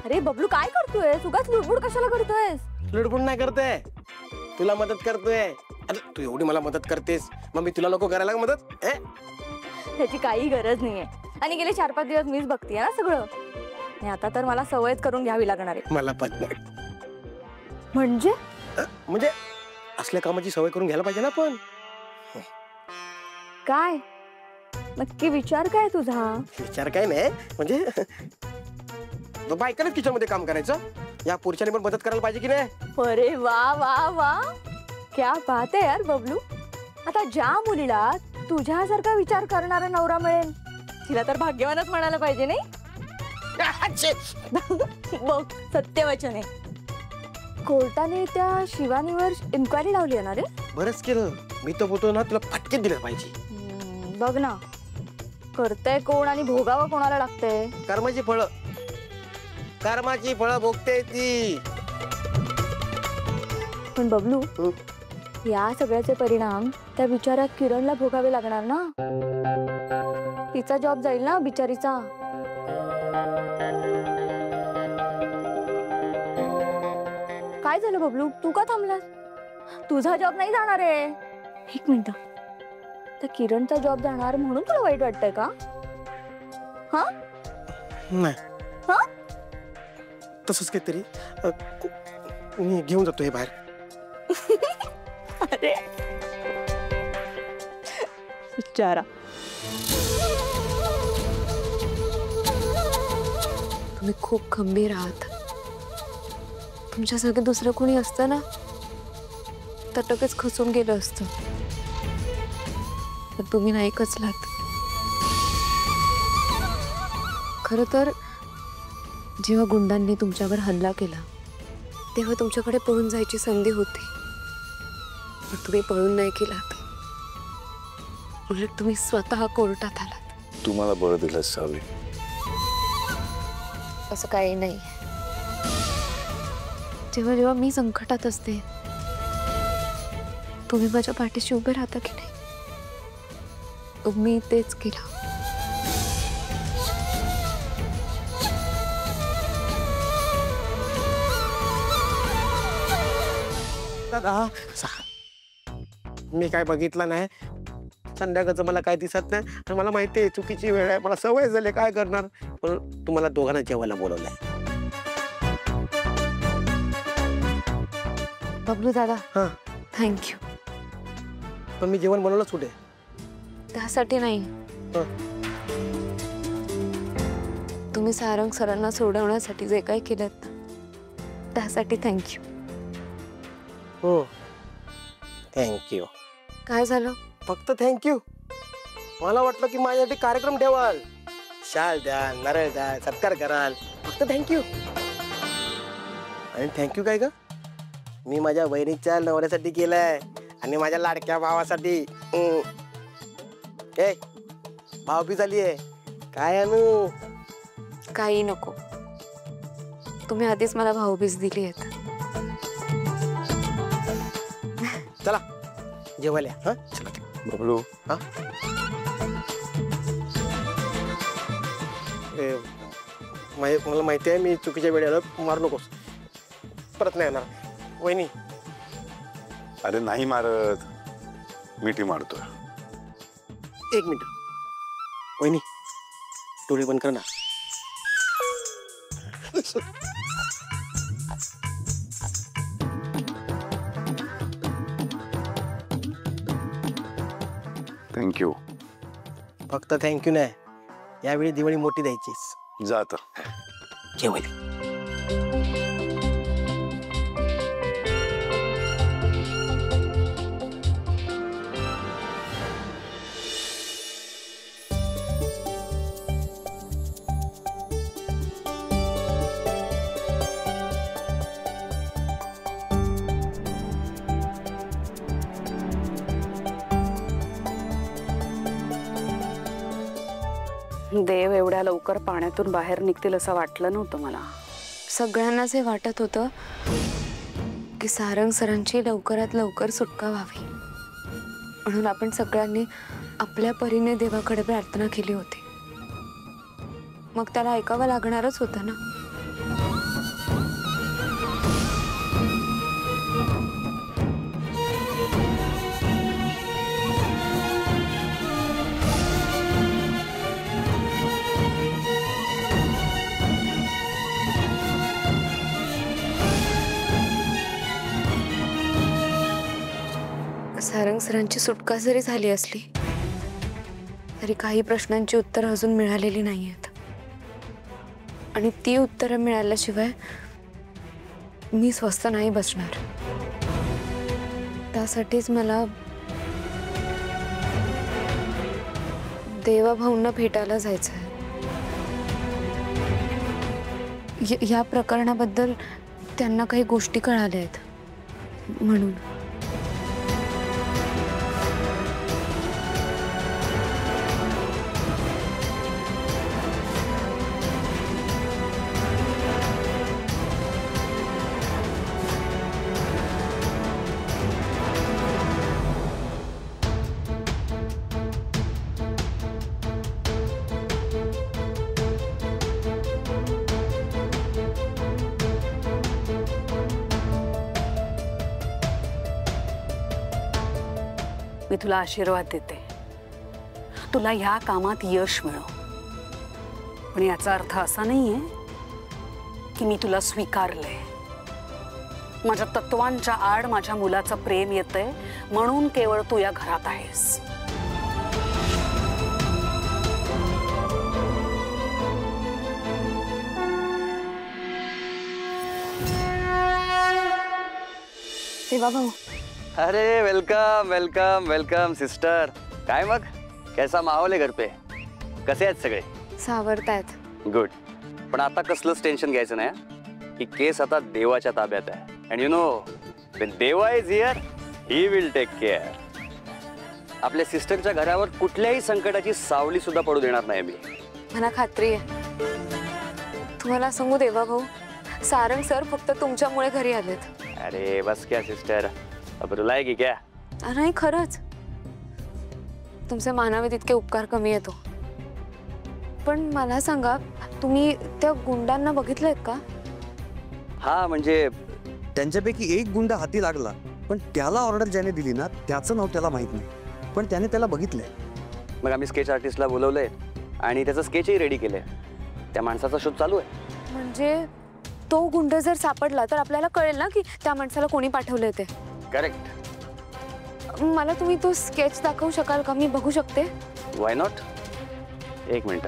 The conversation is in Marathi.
अरे बबलू काय करतोय? उगाच लुडबुड कशाला करतोयस? लुडबुड नाही करते, तुला मदत करतोय. अरे तू एवढी मला मदत करतेस, मग मी तुला नको करायला का मदत? त्याची काही गरज नाहीये. आणि गेले 4-5 दिवस मीच बघतीये ना सगळं. आणि आता तर मला सवयच करून घ्यावी लागणार आहे. मला पण म्हणजे म्हणजे असल्या कामाची सवय करून घ्यायला पाहिजे ना पण. काय नक्की विचार काय तुझा? विचार काय नाही, म्हणजे बायकांनाच किचन मध्ये काम करायचं, या पुरुषाने पण मदत करायला पाहिजे की नाही? अरे वा वा वा, क्या बात आहे यार बबलू. आता ज्या मुलीला तुझ्यासारखा विचार करणारा नवरा मिळेल तिला तर भाग्यवानच म्हणायला पाहिजे नाही? बघ सत्यवचन आहे. कोर्टाने त्या शिवानीवर इन्क्वायरी लावली आहे ना रे? बरंच केलं. मी तर बोलतो ना, तुला फटके दिले पाहिजे. बघ ना, करतंय कोण आणि भोगावं कोणाला लागतंय? कर्माची फळं, कर्माची फळं भोगते ती. पण बबलू, या सगळ्याचे परिणाम त्या बिचाऱ्या किरणला भोगावे लागणार ना. तिचा जॉब जाईल ना बिचारीचा. काय झालं बबलू, तू का थांबलास? तुझा जॉब नाही जाणार आहे. एक मिनिट, तर किरणचा जॉब जाणार म्हणून तुला वाईट वाटतंय का? हा नाही, हा तसंच काहीतरी. मी घेऊन जातो हे बाहेर. अरे बिचारा. तुम्ही खूप खंबीर आहात. तुमच्यासारखं दुसरं कोणी असतं ना तर टकच खचून गेलं असतं. पण तुम्ही नाही खचलात. खरं तर जेव्हा गुंडांनी तुमच्यावर हल्ला केला तेव्हा तुमच्याकडे पळून जायची संधी होती, पण तुम्ही पळून नाही गेलात. उलट तुम्ही स्वतः कोर्टात आलात. तुम्हाला बळ दिलं सावी. असं काही नाही. जेव्हा जेव्हा मी संकटात असते तुम्ही माझ्या पाठीशी उभे राहता की नाही? मी तेच केलं. दादा, मी काय बघितलं नाही. संध्याकाळचं मला काय दिसत नाही. आणि मला माहिती आहे चुकीची वेळ आहे, मला सवय झाली, काय करणार. पण तुम्हाला दोघांना जेवायला बोलवलंय. बबलू दादा, हा, थँक्यू. पण मी जेवण बनवलंच कुठे? त्यासाठी नाही, तुम्ही सारंग सरांना सोडवण्यासाठी जे काही केलं त्यासाठी थँक्यू. हो, थँक्यू. काय झालं? फक्त थँक्यू. मला वाटलं की माझ्यासाठी कार्यक्रम ठेवाल, शाल द्याल, नारळ द्याल, सत्कार कराल. फक्त थँक्यू. आणि थँक्यू काय ग? मी माझ्या बहिणीच्या नवऱ्यासाठी केलंय आणि माझ्या लाडक्या भावासाठी. ए भावबी झाली आहे काय आणू? काही नको. तुम्ही आधीच मला भाऊबीज दिली आहेत. चला जेवायला. हा चला बबलू. हा मला माहिती आहे मी चुकीच्या वेळेला. मारू नकोस, परत नाही येणार. वहिनी. अरे नाही मारत, मिठी मारतोय. एक मिनिट वहिनी, डोळे बंद कर ना. थँक्यू. फक्त थँक्यू नाही, यावेळी दिवाळी मोठी द्यायचीस. जा आता जेवायला. देव एवढ्या लवकर पाण्यातून बाहेर निघतील असं वाटलं नव्हतं मला. सगळ्यांनाच हे वाटत होतं की सारंग सरांची लवकरात लवकर सुटका व्हावी, म्हणून आपण सगळ्यांनी आपल्या परीने देवाकडे प्रार्थना केली होती. मग त्याला ऐकावं लागणारच होतं ना. सारंग सरांची सुटका जरी झाली असली तरी काही प्रश्नांची उत्तरं अजून मिळालेली नाही आहेत आणि ती उत्तरं मिळाल्याशिवाय मी स्वस्थ नाही बसणार. त्यासाठीच मला देवाभाऊंना भेटायला जायचं आहे. या प्रकरणाबद्दल त्यांना काही गोष्टी कळाल्या आहेत म्हणून. मी तुला आशीर्वाद देते, तुला ह्या कामात यश मिळो. पण याचा अर्थ असा नाहीये की मी तुला स्वीकारलंय. माझ्या तत्वांच्या आड माझ्या मुलाचं प्रेम येतंय म्हणून केवळ तू या घरात आहेस. देवाभाऊ, अरे वेलकम वेलकम वेलकम सिस्टर. काय मग कैसा माहोल आहे घर पे? कसे आहेत सगळे? सावरतायत. गुड. पण आता कसलंच टेन्शन घ्यायचं नाही. ही केस आता देवाच्या ताब्यात आहे. And you know when Deva is here he will take care. आपल्या सिस्टरच्या घरावर कुठल्याही संकटाची सावली सुद्धा पडू देणार नाही मी. मला खात्री आहे. तुम्हाला सांगू देवाभाऊ, सारंग सर फक्त तुमच्यामुळे घरी आलेत. अरे बस क्या सिस्टर, अब रुलाएगी क्या? नाही खरंच, तुमचे मानावे तितके उपकार कमी येतो. पण मला सांगा, तुम्ही त्या गुंडांना बघितलंय का? हा म्हणजे त्यांच्यापैकी एक गुंड हाती लागला, पण त्याला ऑर्डर ज्याने दिली ना त्याचं नाव त्याला माहित नाही, पण त्याने त्याला बघितलंय. मग आम्ही स्केच आर्टिस्टला बोलवलंय आणि त्याचं स्केचही रेडी केलंय. त्या माणसाचा शोध चालू आहे. म्हणजे तो गुंड जर सापडला तर आपल्याला कळेल ना की त्या माणसाला कोणी पाठवलंय ते. करेक्ट. मला तुम्ही तो स्केच दाखवू शकाल का? मी बघू शकते? Why not. एक मिनिट.